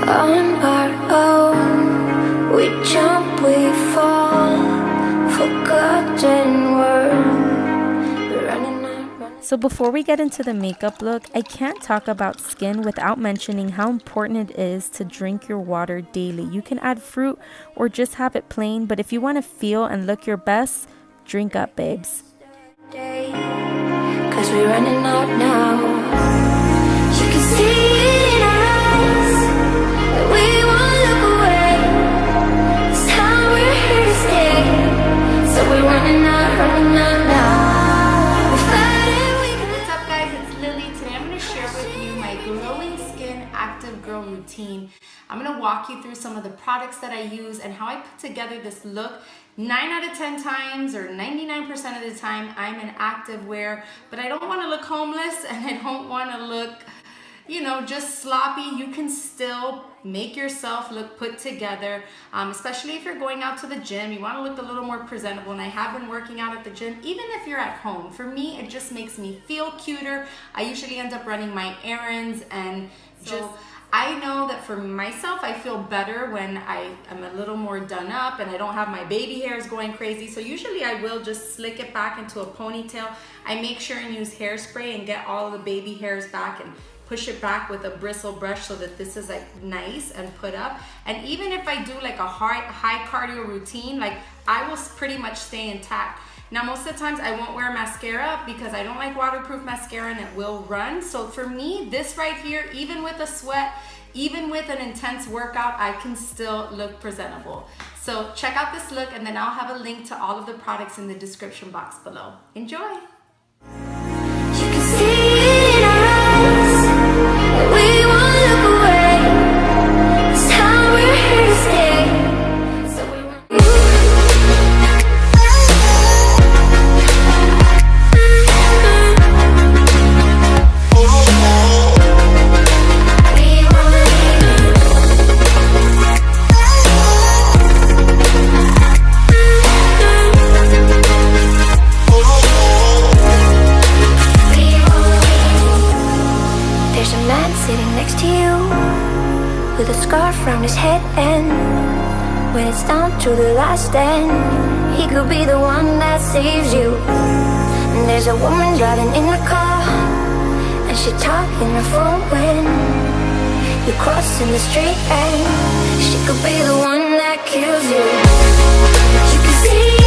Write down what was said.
On our own, we jump, we fall, forgotten world. We're running out. So before we get into the makeup look, I can't talk about skin without mentioning how important it is to drink your water daily. You can add fruit or just have it plain, but if you want to feel and look your best, drink up, babes. 'Cause we're running out now. You can see it in our eyes that we won't look away. This time we're here to stay. So we're running out now. We're fighting, we can. What's up, guys? It's Lily. Today I'm going to share with you my glowing skin active girl routine. I'm going to walk you through some of the products that I use and how I put together this look. 9 out of 10 times or 99% of the time I'm in active wear, but I don't want to look homeless and I don't want to look, you know, just sloppy. You can still make yourself look put together, especially if you're going out to the gym. You want to look a little more presentable, and I have been working out at the gym. Even if you're at home, for me it just makes me feel cuter. I usually end up running my errands, and I know that for myself, I feel better when I am a little more done up and I don't have my baby hairs going crazy. So usually I will just slick it back into a ponytail. I make sure and use hairspray and get all of the baby hairs back and push it back with a bristle brush so that this is like nice and put up. And even if I do like a high cardio routine, like I will pretty much stay intact. Now, most of the times I won't wear mascara because I don't like waterproof mascara and it will run. So for me, this right here, even with a sweat, even with an intense workout, I can still look presentable. So check out this look, and then I'll have a link to all of the products in the description box below. Enjoy. You can see it in our eyes that we won't look away. This time we're here to stay. So we sitting next to you with a scarf around his head, and when it's down to the last end, he could be the one that saves you. And there's a woman driving in the car, and she talking her phone when you're crossing the street, and she could be the one that kills you. You can see